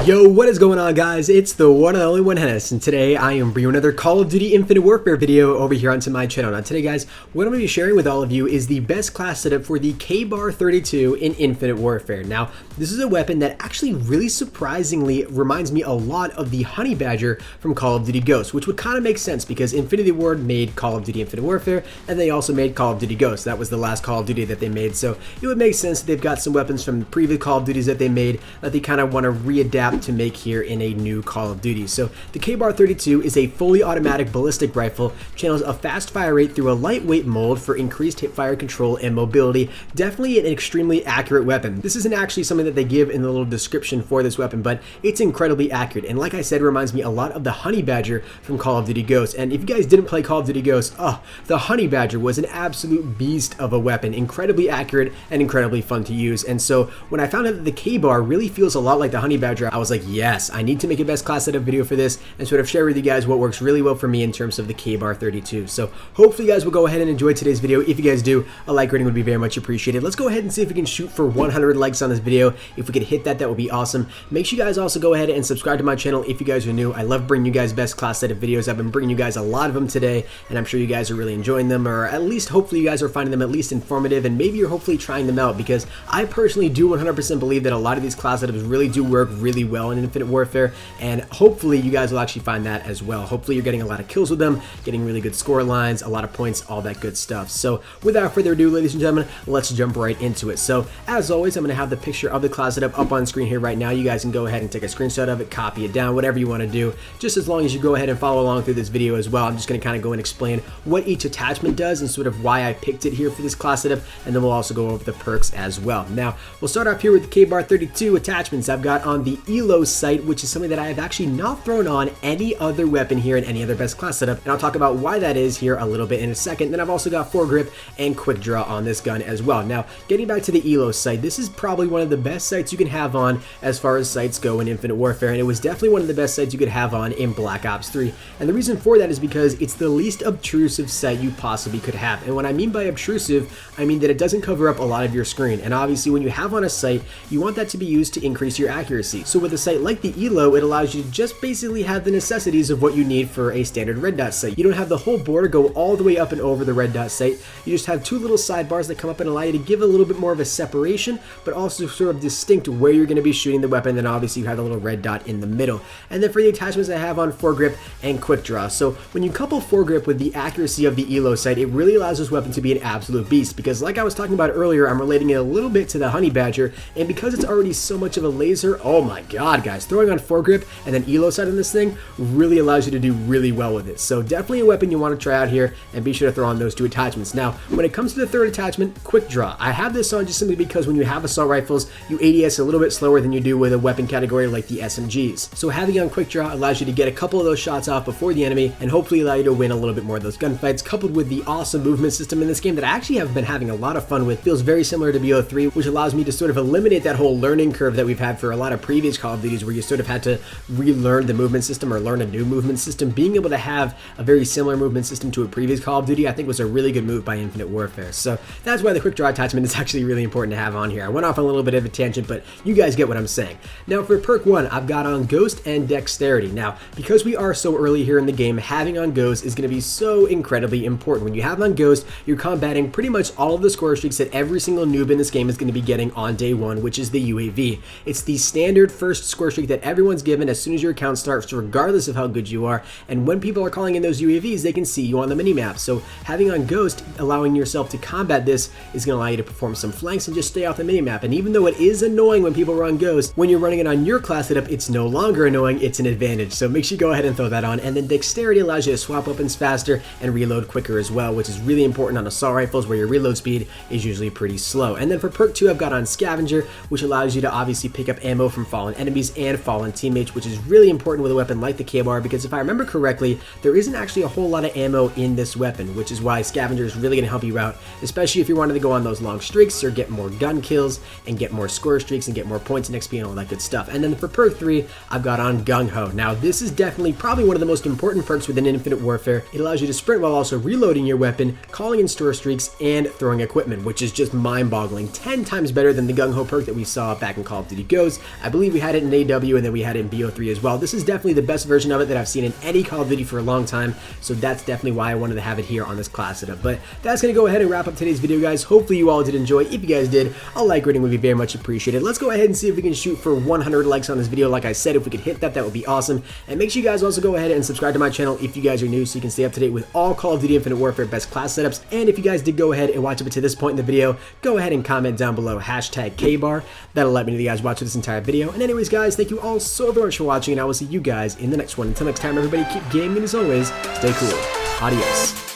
Yo, what is going on, guys? It's the one and only one HENIS, and today I am bringing another Call of Duty Infinite Warfare video over here onto my channel. Now today, guys, what I'm going to be sharing with all of you is the best class setup for the KBAR-32 in Infinite Warfare. Now, this is a weapon that actually really surprisingly reminds me a lot of the Honey Badger from Call of Duty Ghosts, which would kind of make sense because Infinity Ward made Call of Duty Infinite Warfare, and they also made Call of Duty Ghosts. That was the last Call of Duty that they made, so it would make sense that they've got some weapons from previous Call of Duties that they made that they kind of want to readapt to make here in a new Call of Duty. So the KBAR-32 is a fully automatic ballistic rifle, channels a fast fire rate through a lightweight mold for increased hipfire control and mobility. Definitely an extremely accurate weapon. This isn't actually something that they give in the little description for this weapon, but it's incredibly accurate, and like I said, reminds me a lot of the Honey Badger from Call of Duty Ghosts. And if you guys didn't play Call of Duty Ghosts, the Honey Badger was an absolute beast of a weapon, incredibly accurate and incredibly fun to use. And so when I found out that the KBAR really feels a lot like the Honey Badger, I was like, yes, I need to make a best class setup video for this and sort of share with you guys what works really well for me in terms of the KBAR-32. So hopefully you guys will go ahead and enjoy today's video. If you guys do, a like rating would be very much appreciated. Let's go ahead and see if we can shoot for 100 likes on this video. If we could hit that, that would be awesome. Make sure you guys also go ahead and subscribe to my channel if you guys are new. I love bringing you guys best class setup videos. I've been bringing you guys a lot of them today, and I'm sure you guys are really enjoying them, or at least hopefully you guys are finding them at least informative, and maybe you're hopefully trying them out, because I personally do 100% believe that a lot of these class setups really do work really well in Infinite Warfare, and hopefully you guys will actually find that as well. Hopefully you're getting a lot of kills with them, getting really good score lines, a lot of points, all that good stuff. So without further ado, ladies and gentlemen, let's jump right into it. So as always, I'm going to have the picture of the class setup up on screen here right now. You guys can go ahead and take a screenshot of it, copy it down, whatever you want to do, just as long as you go ahead and follow along through this video as well. I'm just going to kind of go and explain what each attachment does and sort of why I picked it here for this class setup, and then we'll also go over the perks as well. Now, we'll start off here with the KBAR-32 attachments I've got on the ELO site, which is something that I have actually not thrown on any other weapon here in any other best class setup, and I'll talk about why that is here a little bit in a second. Then I've also got foregrip and quick draw on this gun as well. Now, getting back to the ELO site, this is probably one of the best sites you can have on as far as sites go in Infinite Warfare, and it was definitely one of the best sites you could have on in Black Ops 3. And the reason for that is because it's the least obtrusive site you possibly could have. And what I mean by obtrusive, I mean that it doesn't cover up a lot of your screen. And obviously when you have on a site, you want that to be used to increase your accuracy. So with a site like the ELO, it allows you to just basically have the necessities of what you need for a standard red dot site. You don't have the whole border go all the way up and over the red dot site. You just have two little sidebars that come up and allow you to give a little bit more of a separation, but also sort of distinct where you're going to be shooting the weapon. Then obviously you have the little red dot in the middle. And then for the attachments I have on foregrip and quick draw. So when you couple foregrip with the accuracy of the ELO site, it really allows this weapon to be an absolute beast, because like I was talking about earlier, I'm relating it a little bit to the Honey Badger, and because it's already so much of a laser, oh my god, guys, throwing on foregrip and then ELO sight on this thing really allows you to do really well with it. So definitely a weapon you want to try out here, and be sure to throw on those two attachments. Now, when it comes to the third attachment, quick draw, I have this on just simply because when you have assault rifles, you ADS a little bit slower than you do with a weapon category like the SMGs. So having on quick draw allows you to get a couple of those shots off before the enemy, and hopefully allow you to win a little bit more of those gunfights, coupled with the awesome movement system in this game that I actually have been having a lot of fun with. Feels very similar to BO3, which allows me to sort of eliminate that whole learning curve that we've had for a lot of previous Call of Duties, where you sort of had to relearn the movement system or learn a new movement system. Being able to have a very similar movement system to a previous Call of Duty, I think was a really good move by Infinite Warfare. So that's why the quick draw attachment is actually really important to have on here. I went off on a little bit of a tangent, but you guys get what I'm saying. Now for perk 1, I've got on Ghost and Dexterity. Now, because we are so early here in the game, having on Ghost is going to be so incredibly important. When you have on Ghost, you're combating pretty much all of the score streaks that every single noob in this game is going to be getting on day one, which is the UAV. It's the standard first score streak that everyone's given as soon as your account starts, regardless of how good you are. And when people are calling in those UAVs, they can see you on the minimap. So having on Ghost, allowing yourself to combat this, is going to allow you to perform some flanks and just stay off the minimap. And even though it is annoying when people run Ghost, when you're running it on your class setup, it's no longer annoying, it's an advantage. So make sure you go ahead and throw that on. And then Dexterity allows you to swap weapons faster and reload quicker as well, which is really important on assault rifles where your reload speed is usually pretty slow. And then for perk 2, I've got on Scavenger, which allows you to obviously pick up ammo from fallen enemies and fallen teammates, which is really important with a weapon like the KBAR, because if I remember correctly, there isn't actually a whole lot of ammo in this weapon, which is why Scavenger is really going to help you out, especially if you wanted to go on those long streaks or get more gun kills and get more score streaks and get more points and XP and all that good stuff. And then for perk 3, I've got on Gung Ho. Now this is definitely probably one of the most important perks within Infinite Warfare. It allows you to sprint while also reloading your weapon, calling in score streaks, and throwing equipment, which is just mind-boggling. 10 times better than the Gung Ho perk that we saw back in Call of Duty Ghosts. I believe we had had it in AW, and then we had it in BO3 as well. This is definitely the best version of it that I've seen in any Call of Duty for a long time, so that's definitely why I wanted to have it here on this class setup. But that's going to go ahead and wrap up today's video, guys. Hopefully you all did enjoy. If you guys did, a like rating would be very much appreciated. Let's go ahead and see if we can shoot for 100 likes on this video. Like I said, if we could hit that, that would be awesome. And make sure you guys also go ahead and subscribe to my channel if you guys are new, so you can stay up to date with all Call of Duty Infinite Warfare best class setups. And if you guys did go ahead and watch up to this point in the video, go ahead and comment down below hashtag KBAR. That'll let me know that you guys watched this entire video. And anyways, guys, thank you all so very much for watching, and I will see you guys in the next one. Until next time, everybody, keep gaming, and as always, stay cool. Adios.